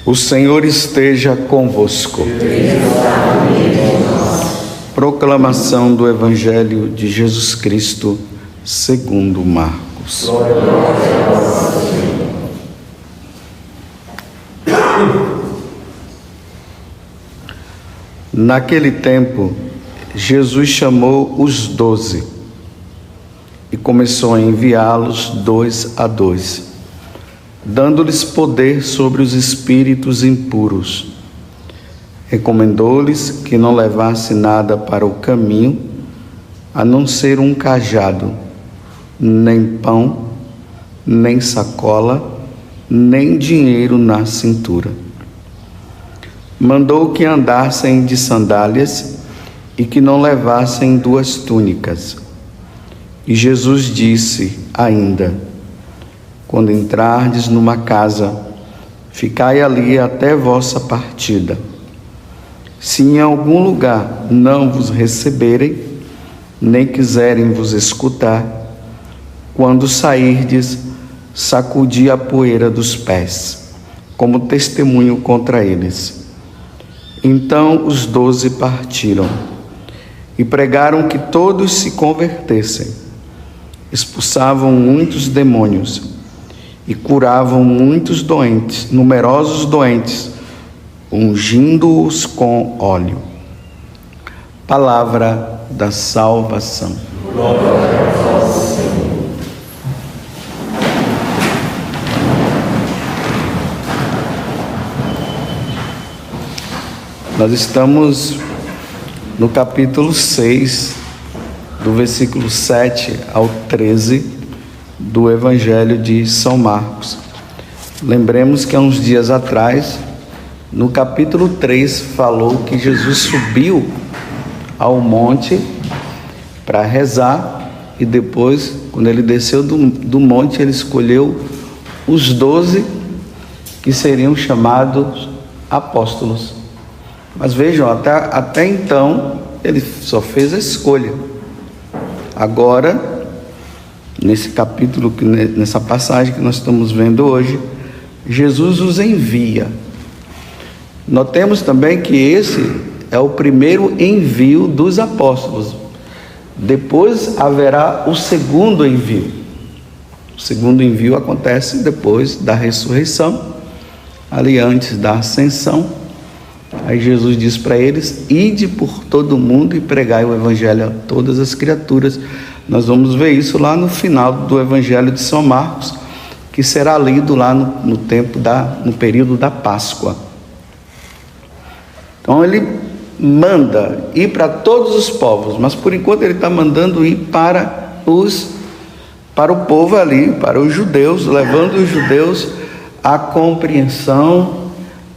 O Senhor esteja convosco. Proclamação do Evangelho de Jesus Cristo, segundo Marcos. Naquele tempo, Jesus chamou os 12 e começou a enviá-los 2 a 2, dando-lhes poder sobre os espíritos impuros. Recomendou-lhes que não levassem nada para o caminho, a não ser um cajado, nem pão, nem sacola, nem dinheiro na cintura. Mandou que andassem de sandálias e que não levassem 2 túnicas. E Jesus disse ainda: quando entrardes numa casa, ficai ali até vossa partida. Se em algum lugar não vos receberem, nem quiserem vos escutar, quando sairdes, sacudi a poeira dos pés, como testemunho contra eles. Então os 12 partiram e pregaram que todos se convertessem. Expulsavam muitos demônios e curavam muitos doentes, numerosos doentes, ungindo-os com óleo. Palavra da salvação. Glória a vós, Senhor. Nós estamos no capítulo 6, do versículo 7 ao 13 do Evangelho de São Marcos. Lembremos que há uns dias atrás, no capítulo 3, falou que Jesus subiu ao monte para rezar e depois, quando ele desceu do monte, ele escolheu os 12 que seriam chamados apóstolos. Mas vejam, até então, ele só fez a escolha. Agora, nesse capítulo, nessa passagem que nós estamos vendo hoje, Jesus os envia. Notemos também que esse é o primeiro envio dos apóstolos. Depois haverá o segundo envio. O segundo envio acontece depois da ressurreição, ali antes da ascensão. Aí Jesus diz para eles: ide por todo o mundo e pregai o Evangelho a todas as criaturas. Nós vamos ver isso lá no final do Evangelho de São Marcos, que será lido lá no período da Páscoa. Então ele manda ir para todos os povos, mas por enquanto ele está mandando ir para o povo ali, para os judeus, levando os judeus à compreensão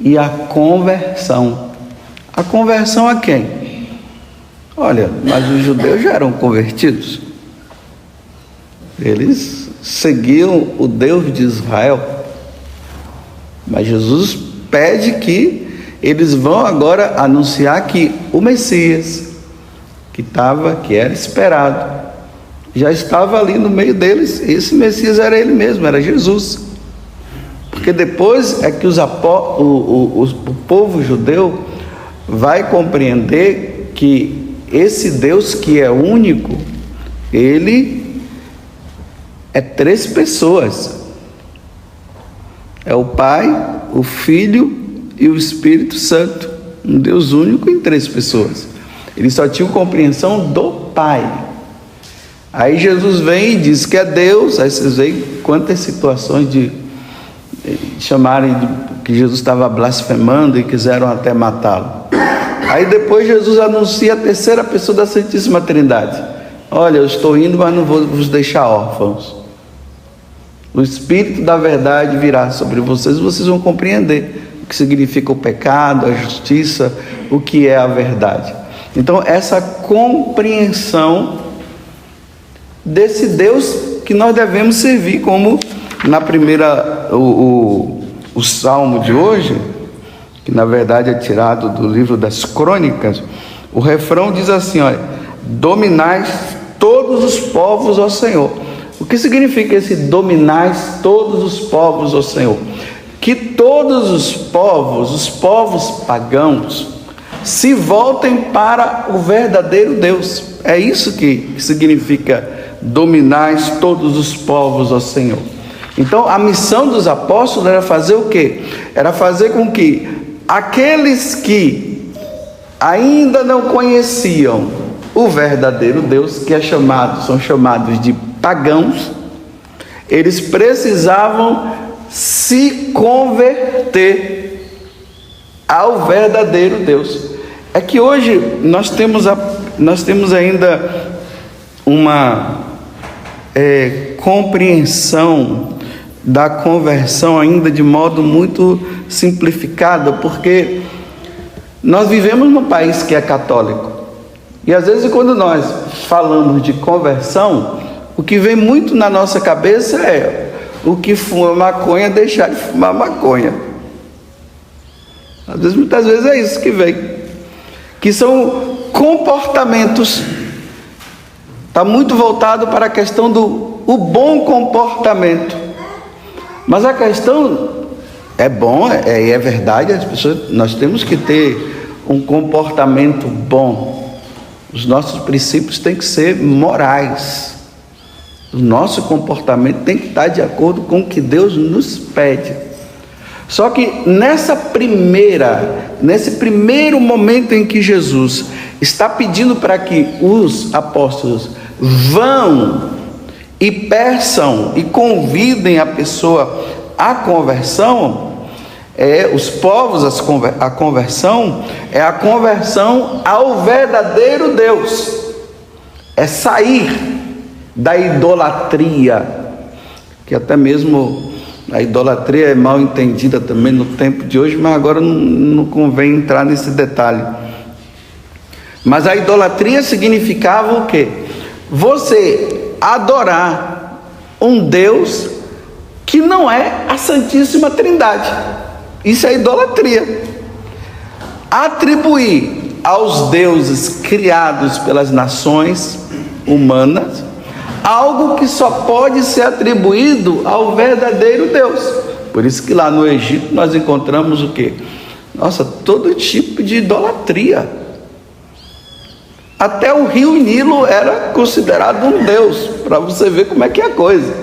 e à conversão. A conversão a quem? Olha, mas os judeus já eram convertidos. Eles seguiam o Deus de Israel. Mas Jesus pede que eles vão agora anunciar que o Messias, que era esperado, já estava ali no meio deles. Esse Messias era ele mesmo, era Jesus. Porque depois é que o povo judeu vai compreender que esse Deus que é único, ele é 3 pessoas. É o Pai, o Filho e o Espírito Santo. Um Deus único em 3 pessoas. Eles só tinham compreensão do Pai. Aí Jesus vem e diz que é Deus. Aí vocês veem quantas situações de chamarem que Jesus estava blasfemando e quiseram até matá-lo. Aí depois Jesus anuncia a 3ª pessoa da Santíssima Trindade: olha, eu estou indo, mas não vou vos deixar órfãos. O Espírito da verdade virá sobre vocês e vocês vão compreender o que significa o pecado, a justiça, o que é a verdade. Então essa compreensão desse Deus que nós devemos servir, como na primeira, o salmo de hoje, que na verdade é tirado do livro das Crônicas, o refrão diz assim: olha, dominais todos os povos, ó Senhor. O que significa esse dominais todos os povos, ó Senhor? Que que todos os povos pagãos, se voltem para o verdadeiro Deus. É isso que significa dominar todos os povos, ó Senhor. Então, a missão dos apóstolos era fazer o quê? Era fazer com que aqueles que ainda não conheciam o verdadeiro Deus, que são chamados de pagãos, eles precisavam se converter ao verdadeiro Deus. É que hoje nós temos ainda uma compreensão da conversão ainda de modo muito simplificado, porque nós vivemos num país que é católico, e às vezes quando nós falamos de conversão, o que vem muito na nossa cabeça é o que fuma maconha deixar de fumar maconha. Muitas vezes é isso que vem, que são comportamentos. Está muito voltado para a questão do bom comportamento. Mas a questão é bom, é verdade, nós temos que ter um comportamento bom. Os nossos princípios têm que ser morais. O nosso comportamento tem que estar de acordo com o que Deus nos pede. Só que nesse primeiro momento em que Jesus está pedindo para que os apóstolos vão e peçam e convidem a pessoa à conversão, os povos, a conversão é a conversão ao verdadeiro Deus, é sair da idolatria, que até mesmo a idolatria é mal entendida também no tempo de hoje, mas agora não convém entrar nesse detalhe. Mas a idolatria significava o quê? Você adorar um Deus que não é a Santíssima Trindade. Isso é idolatria. Atribuir aos deuses criados pelas nações humanas algo que só pode ser atribuído ao verdadeiro Deus. Por isso que lá no Egito nós encontramos o quê? Todo tipo de idolatria. Até o rio Nilo era considerado um deus, para você ver como é que é a coisa.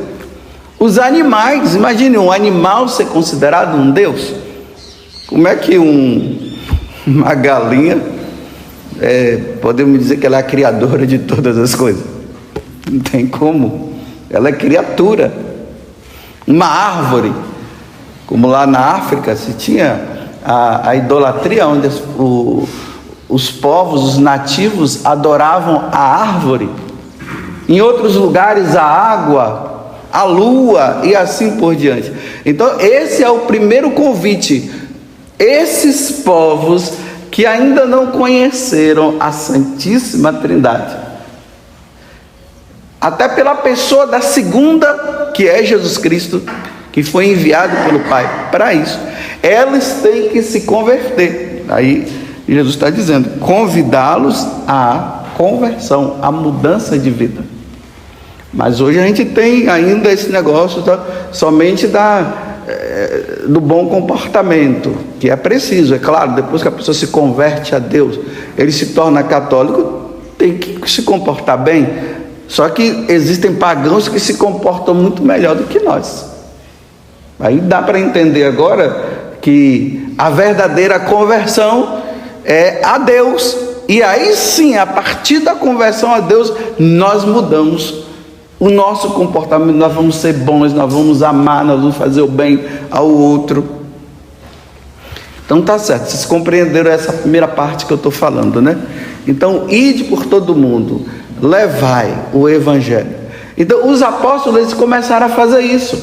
Os animais, imagine um animal ser considerado um deus. Como é que uma galinha, podemos dizer que ela é a criadora de todas as coisas? Não tem como. Ela é criatura. Uma árvore, como lá na África se tinha a idolatria, onde os povos, os nativos adoravam a árvore. Em outros lugares a água, a lua e assim por diante. Então esse é o primeiro convite. Esses povos que ainda não conheceram a Santíssima Trindade, até pela pessoa da segunda, que é Jesus Cristo, que foi enviado pelo Pai para isso, eles têm que se converter. Aí Jesus está dizendo, convidá-los à conversão, à mudança de vida. Mas hoje a gente tem ainda esse negócio somente do bom comportamento, que é preciso, é claro, depois que a pessoa se converte a Deus, ele se torna católico, tem que se comportar bem. Só que existem pagãos que se comportam muito melhor do que nós. Aí dá para entender agora que a verdadeira conversão é a Deus. E aí sim, a partir da conversão a Deus, nós mudamos o nosso comportamento, nós vamos ser bons, nós vamos amar, nós vamos fazer o bem ao outro. Então tá certo, vocês compreenderam essa primeira parte que eu estou falando, né? Então, ide por todo mundo, levai o Evangelho. Então os apóstolos, eles começaram a fazer isso.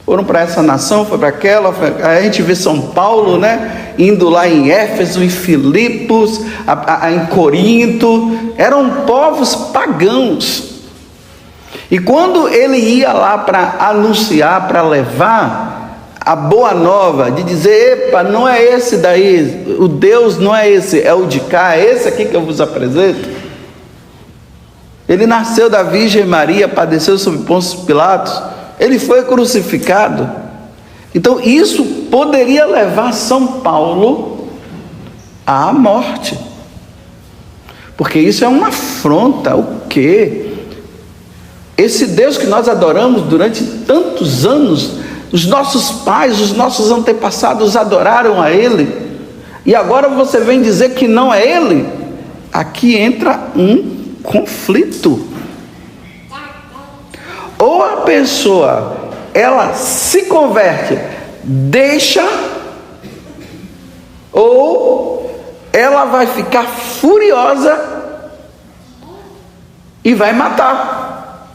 Foram para essa nação, foi para aquela, a gente vê São Paulo, né? Indo lá em Éfeso, em Filipos, em Corinto, eram povos pagãos. E quando ele ia lá para anunciar, para levar a boa nova, de dizer, epa, não é esse daí, o Deus não é esse, é o de cá, é esse aqui que eu vos apresento. Ele nasceu da Virgem Maria, padeceu sob Pôncio Pilatos, ele foi crucificado, Então isso poderia levar São Paulo à morte, porque isso é uma afronta. O quê? Esse Deus que nós adoramos durante tantos anos, os nossos pais, os nossos antepassados adoraram a Ele, e agora você vem dizer que não é Ele? Aqui entra um conflito. Ou a pessoa, ela se converte, deixa, ou ela vai ficar furiosa e vai matar.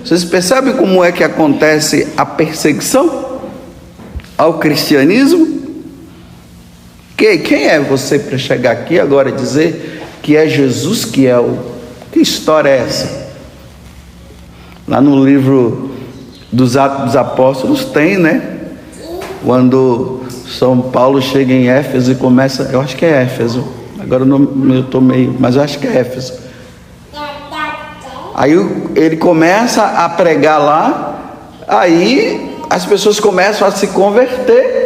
Vocês percebem como é que acontece a perseguição ao cristianismo? Quem é você para chegar aqui agora e dizer que é Jesus que é o... Que história é essa? Lá no livro dos Atos dos Apóstolos tem, né? Quando São Paulo chega em Éfeso e começa... Eu acho que é Éfeso. Agora eu estou meio... Mas eu acho que é Éfeso. Aí ele começa a pregar lá, aí as pessoas começam a se converter.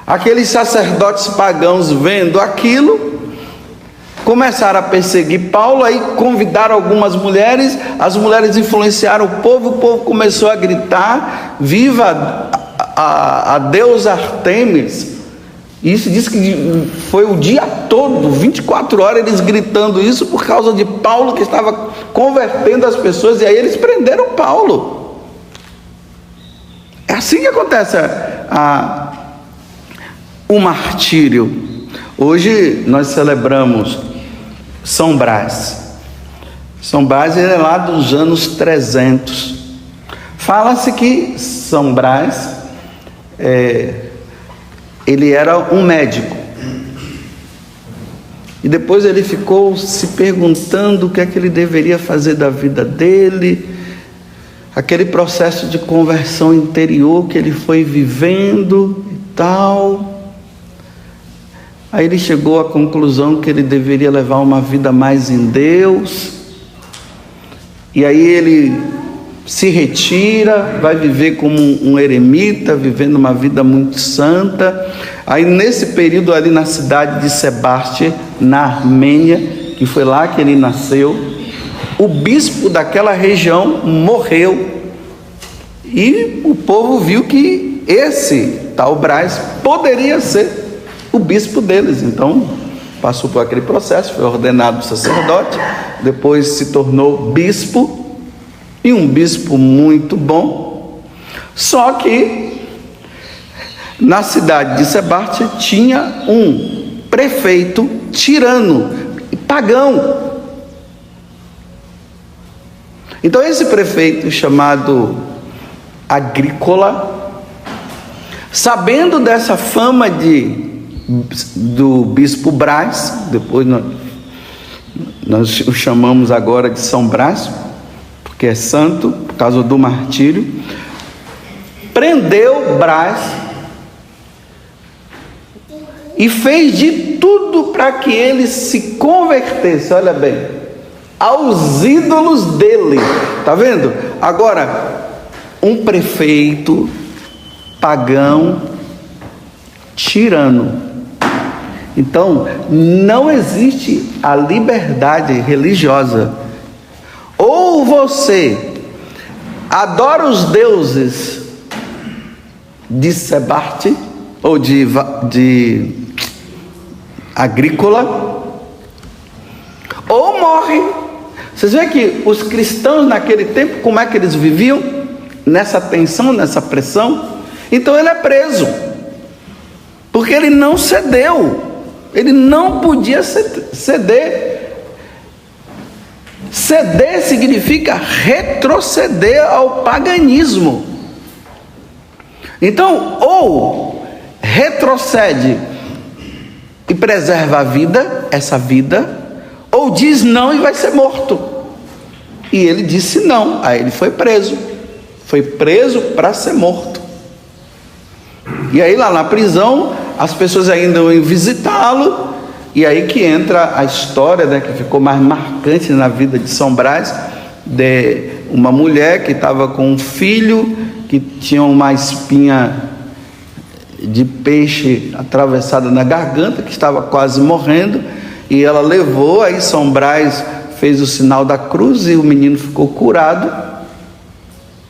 Aqueles sacerdotes pagãos vendo aquilo, começaram a perseguir Paulo, aí convidaram algumas mulheres, as mulheres influenciaram o povo começou a gritar, viva a deusa Artemis. Isso diz que foi o dia todo, 24 horas, eles gritando isso por causa de Paulo, que estava convertendo as pessoas, e aí eles prenderam Paulo. É assim que acontece o martírio. Hoje nós celebramos São Brás. São Brás ele é lá dos anos 300. Fala-se que São Brás ele era um médico, e depois ele ficou se perguntando o que é que ele deveria fazer da vida dele, aquele processo de conversão interior que ele foi vivendo e tal. Aí ele chegou à conclusão que ele deveria levar uma vida mais em Deus, e aí ele se retira, vai viver como um eremita, vivendo uma vida muito santa. Aí nesse período ali na cidade de Sebaste, na Armênia, que foi lá que ele nasceu, o bispo daquela região morreu, e o povo viu que esse tal Brás poderia ser o bispo deles. Então passou por aquele processo, foi ordenado sacerdote, depois se tornou bispo, e um bispo muito bom. Só que na cidade de Sebaste tinha um prefeito tirano e pagão. Então esse prefeito, chamado Agrícola, sabendo dessa fama do bispo Brás, depois nós o chamamos agora de São Brás, que é santo por causa do martírio, prendeu Brás e fez de tudo para que ele se convertesse, olha bem, aos ídolos dele. Tá vendo? Agora, um prefeito pagão, tirano. Então, não existe a liberdade religiosa. Ou você adora os deuses de Sebaste, ou de Agrícola, ou morre. Vocês veem que os cristãos naquele tempo, como é que eles viviam? Nessa tensão, nessa pressão. Então ele é preso, porque ele não cedeu, ele não podia ceder. Ceder significa retroceder ao paganismo. Então, ou retrocede e preserva a vida, essa vida, ou diz não e vai ser morto. E ele disse não, aí ele foi preso para ser morto. E aí lá na prisão, as pessoas ainda iam visitá-lo. E aí que entra a história, né, que ficou mais marcante na vida de São Brás, uma mulher que estava com um filho que tinha uma espinha de peixe atravessada na garganta, que estava quase morrendo, e ela levou, aí São Brás fez o sinal da cruz e o menino ficou curado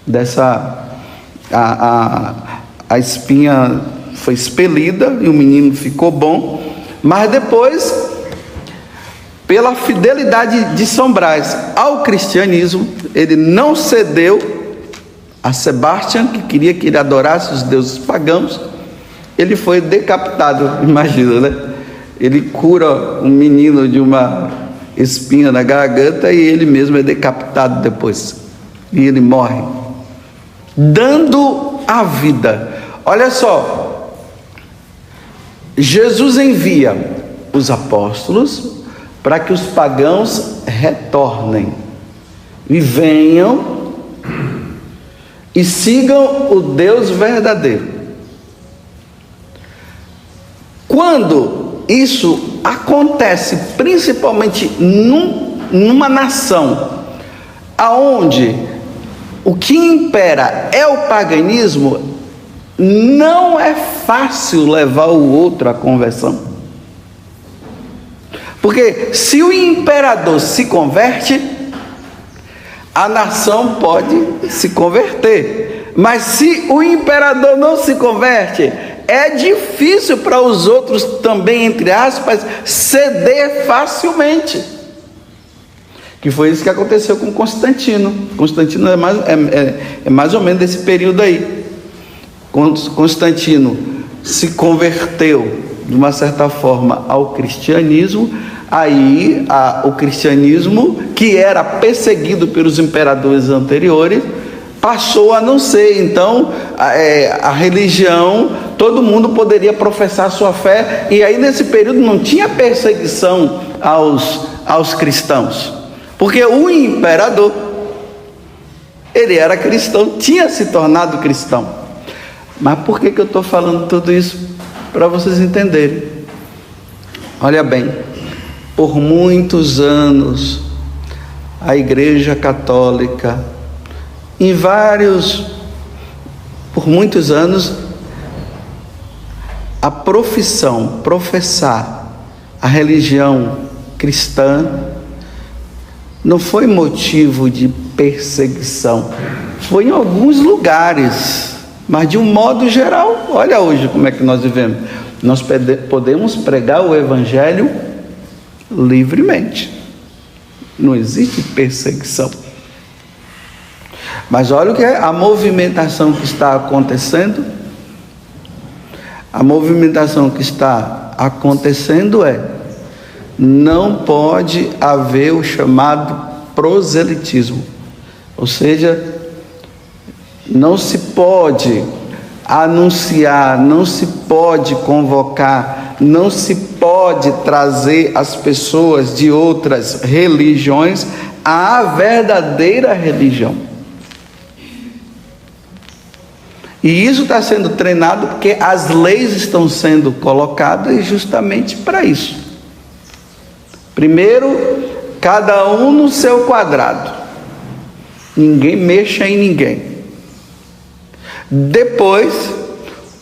dessa... A espinha foi expelida e o menino ficou bom. Mas depois, pela fidelidade de São Brás ao cristianismo, ele não cedeu a Sebastião, que queria que ele adorasse os deuses pagãos. Ele foi decapitado, imagina, né? Ele cura um menino de uma espinha na garganta e ele mesmo é decapitado depois. E ele morre, dando a vida. Olha só, Jesus envia os apóstolos para que os pagãos retornem e venham e sigam o Deus verdadeiro. Quando isso acontece, principalmente numa nação aonde o que impera é o paganismo, não é fácil levar o outro à conversão. Porque se o imperador se converte, a nação pode se converter. Mas se o imperador não se converte, é difícil para os outros também, entre aspas, ceder facilmente. Que foi isso que aconteceu com Constantino. Constantino é mais ou menos desse período aí. Constantino se converteu, de uma certa forma, ao cristianismo. Aí o cristianismo, que era perseguido pelos imperadores anteriores, passou a não ser. Então a religião, todo mundo poderia professar sua fé, e aí nesse período não tinha perseguição aos cristãos, porque o imperador, ele era cristão, tinha se tornado cristão. Mas por que eu estou falando tudo isso? Para vocês entenderem. Olha bem, por muitos anos a Igreja Católica, por muitos anos, a professar a religião cristã não foi motivo de perseguição. Foi em alguns lugares, mas de um modo geral, olha hoje como é que nós vivemos. Nós podemos pregar o Evangelho livremente. Não existe perseguição. Mas olha o que é a movimentação que está acontecendo. A movimentação que está acontecendo não pode haver o chamado proselitismo. Ou seja, não se pode anunciar, não se pode convocar, não se pode trazer as pessoas de outras religiões à verdadeira religião. E isso está sendo treinado porque as leis estão sendo colocadas justamente para isso. Primeiro, cada um no seu quadrado. Ninguém mexa em ninguém. Depois,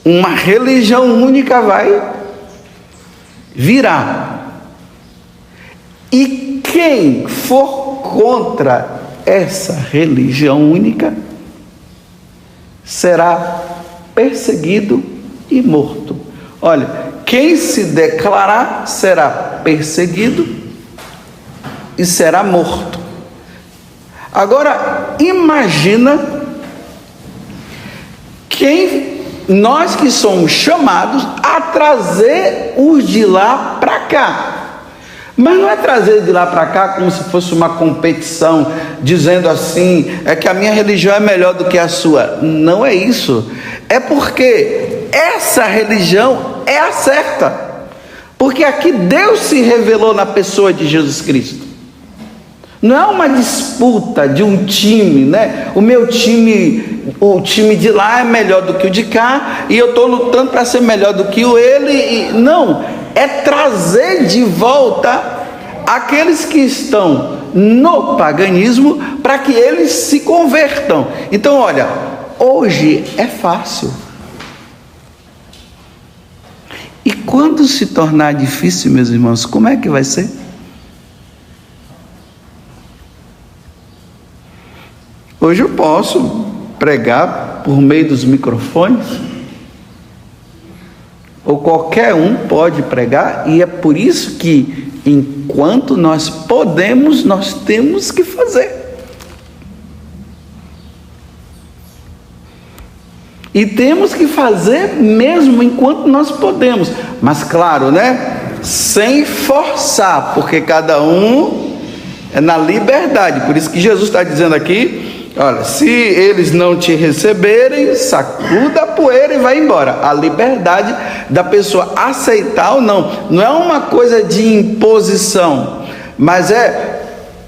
uma religião única vai virar. E quem for contra essa religião única será perseguido e morto. Olha, quem se declarar será perseguido e será morto. Agora, imagina nós que somos chamados a trazer os de lá para cá. Mas não é trazer de lá para cá como se fosse uma competição, dizendo assim, é que a minha religião é melhor do que a sua. Não é isso. É porque essa religião é a certa. Porque aqui Deus se revelou na pessoa de Jesus Cristo. Não é uma disputa de um time, né? O time de lá é melhor do que o de cá, e eu estou lutando para ser melhor do que ele. Não, é trazer de volta aqueles que estão no paganismo, para que eles se convertam. Então, olha, hoje é fácil. E quando se tornar difícil, meus irmãos, como é que vai ser? Hoje eu posso pregar por meio dos microfones, ou qualquer um pode pregar, e é por isso que, enquanto nós podemos, nós temos que fazer. E temos que fazer mesmo enquanto nós podemos, mas claro, né? Sem forçar, porque cada um é na liberdade. Por isso que Jesus está dizendo aqui: olha, se eles não te receberem, sacuda a poeira e vai embora. A liberdade da pessoa aceitar ou não, não é uma coisa de imposição, mas é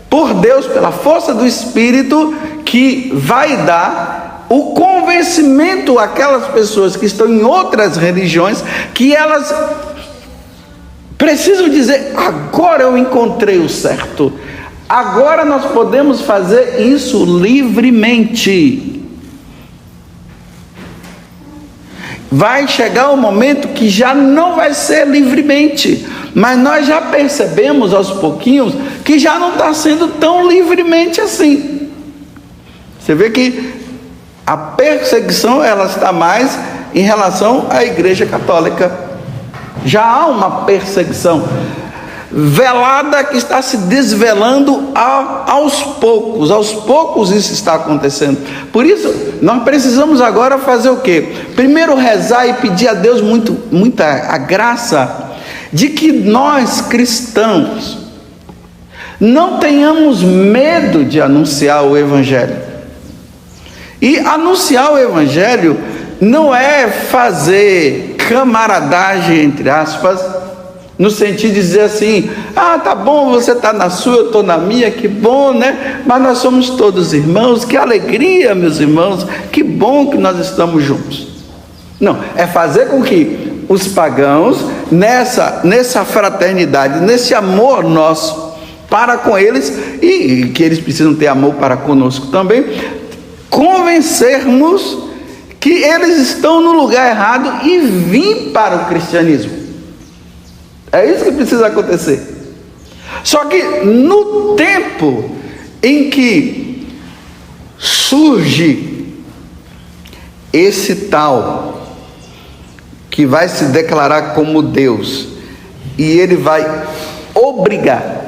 por Deus, pela força do Espírito, que vai dar o convencimento àquelas pessoas que estão em outras religiões, que elas precisam dizer: agora eu encontrei o certo. Agora nós podemos fazer isso livremente. Vai chegar um momento que já não vai ser livremente, mas nós já percebemos aos pouquinhos que já não está sendo tão livremente assim. Você vê que a perseguição ela está mais em relação à Igreja Católica. Já há uma perseguição velada que está se desvelando aos poucos isso está acontecendo. Por isso, nós precisamos agora fazer o quê? Primeiro, rezar e pedir a Deus muita a graça de que nós cristãos não tenhamos medo de anunciar o Evangelho. E anunciar o Evangelho não é fazer camaradagem, entre aspas, no sentido de dizer assim: ah, tá bom, você está na sua, eu estou na minha, que bom, né? Mas nós somos todos irmãos, que alegria, meus irmãos, que bom que nós estamos juntos. Não, é fazer com que os pagãos, nessa fraternidade, nesse amor nosso para com eles, e que eles precisam ter amor para conosco também, convencermos que eles estão no lugar errado e vir para o cristianismo. É isso que precisa acontecer. Só que no tempo em que surge esse tal que vai se declarar como Deus, e ele vai obrigar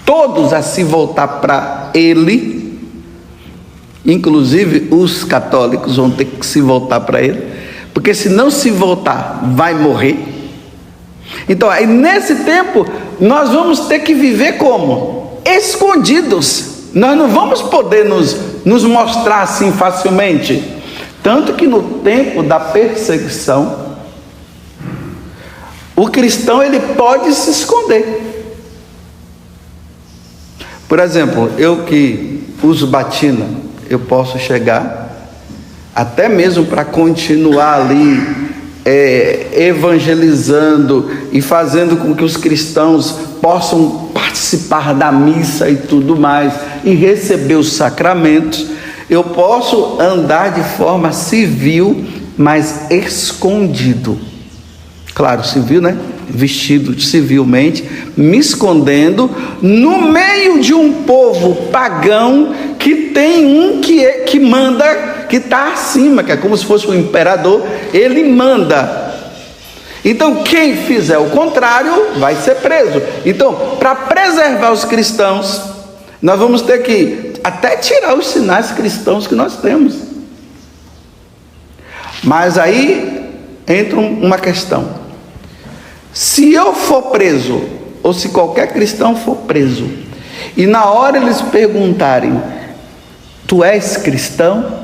todos a se voltar para ele, inclusive os católicos vão ter que se voltar para ele, porque se não se voltar, vai morrer. Então, aí nesse tempo, nós vamos ter que viver como? Escondidos. Nós não vamos poder nos mostrar assim facilmente. Tanto que no tempo da perseguição, o cristão ele pode se esconder. Por exemplo, eu que uso batina, eu posso chegar, até mesmo para continuar ali evangelizando e fazendo com que os cristãos possam participar da missa e tudo mais, e receber os sacramentos. Eu posso andar de forma civil, mas escondido. Claro, civil, né? Vestido civilmente, me escondendo no meio de um povo pagão que tem um que manda, que está acima, que é como se fosse um imperador, ele manda. Então quem fizer o contrário vai ser preso. Então, para preservar os cristãos, nós vamos ter que até tirar os sinais cristãos que nós temos. Mas aí entra uma questão: se eu for preso, ou se qualquer cristão for preso, e na hora eles perguntarem: tu és cristão?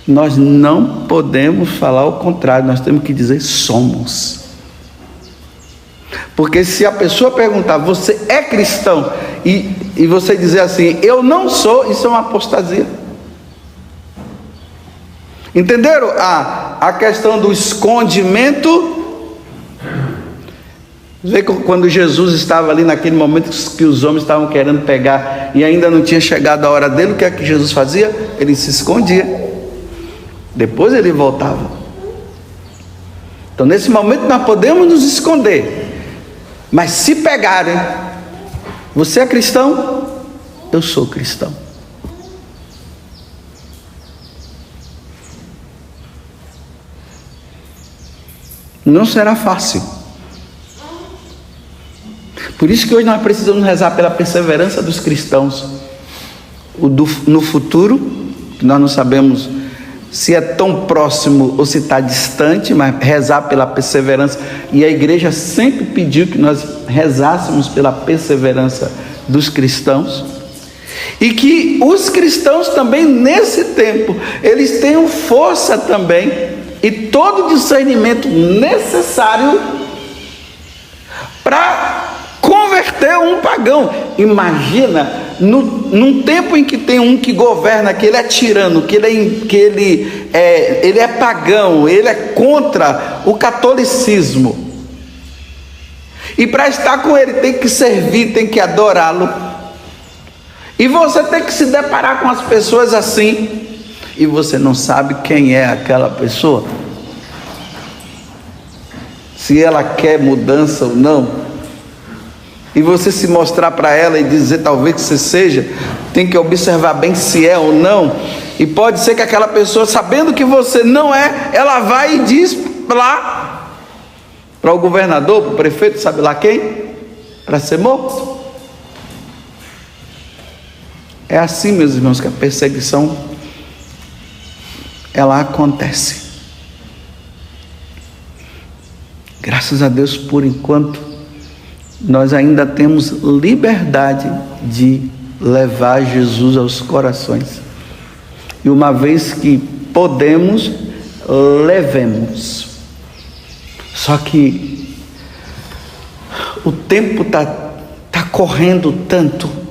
Nós não podemos falar o contrário, nós temos que dizer: somos. Porque se a pessoa perguntar: você é cristão? E você dizer assim: eu não sou, isso é uma apostasia. Entenderam a questão do escondimento? Vê quando Jesus estava ali naquele momento que os homens estavam querendo pegar e ainda não tinha chegado a hora dele, o que é que Jesus fazia? Ele se escondia. Depois ele voltava. Então nesse momento nós podemos nos esconder. Mas se pegarem, você é cristão? Eu sou cristão. Não será fácil. Por isso que hoje nós precisamos rezar pela perseverança dos cristãos. No futuro, nós não sabemos se é tão próximo ou se está distante, mas rezar pela perseverança. E a igreja sempre pediu que nós rezássemos pela perseverança dos cristãos. E que os cristãos também nesse tempo, eles tenham força também e todo o discernimento necessário para converter um pagão. Imagina, num tempo em que tem um que governa, que ele é tirano, que ele é pagão, ele é contra o catolicismo. E para estar com ele tem que servir, tem que adorá-lo. E você tem que se deparar com as pessoas assim, e você não sabe quem é aquela pessoa, se ela quer mudança ou não. E você se mostrar para ela e dizer talvez que você seja, tem que observar bem se é ou não. E pode ser que aquela pessoa, sabendo que você não é, ela vai e diz lá para o governador, para o prefeito, sabe lá quem? Para ser morto. É assim, meus irmãos, que a perseguição ela acontece. Graças a Deus, por enquanto nós ainda temos liberdade de levar Jesus aos corações. E uma vez que podemos, levemos. Só que o tempo tá correndo tanto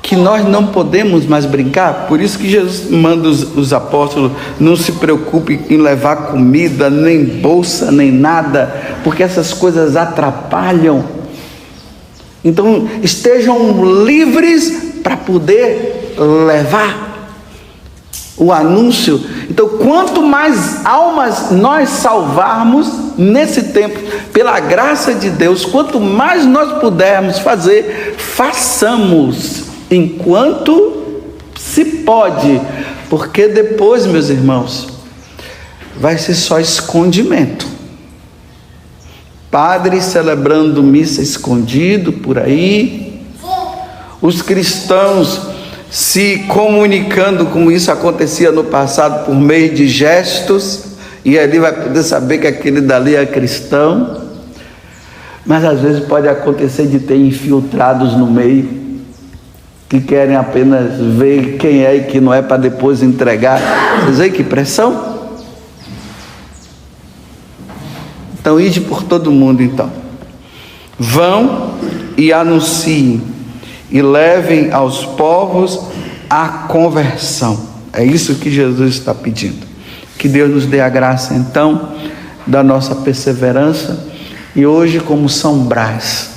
que nós não podemos mais brincar. Por isso que Jesus manda os apóstolos: não se preocupem em levar comida, nem bolsa, nem nada, porque essas coisas atrapalham. Então estejam livres para poder levar o anúncio. Então quanto mais almas nós salvarmos nesse tempo, pela graça de Deus, quanto mais nós pudermos fazer, façamos enquanto se pode, porque depois, meus irmãos, vai ser só escondimento. Padre celebrando missa escondido por aí, os cristãos se comunicando, como isso acontecia no passado, por meio de gestos, e ali vai poder saber que aquele dali é cristão. Mas às vezes pode acontecer de ter infiltrados no meio, que querem apenas ver quem é e que não é, para depois entregar. Vocês veem que pressão? Então, ide por todo mundo, então. Vão e anunciem, e levem aos povos a conversão. É isso que Jesus está pedindo. Que Deus nos dê a graça, então, da nossa perseverança. E hoje, como São Brás,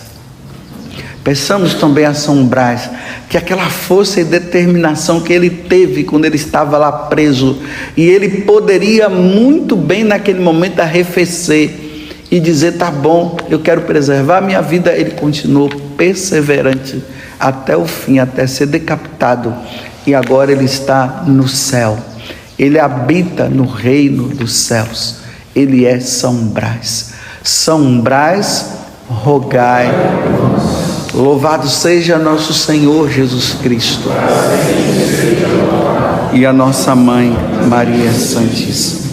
peçamos também a São Brás que aquela força e determinação que ele teve quando ele estava lá preso, e ele poderia muito bem naquele momento arrefecer e dizer: tá bom, eu quero preservar a minha vida. Ele continuou perseverante até o fim, até ser decapitado, e agora ele está no céu, ele habita no reino dos céus. Ele é São Brás. São Brás, rogai. Louvado seja nosso Senhor Jesus Cristo e a nossa Mãe Maria Santíssima.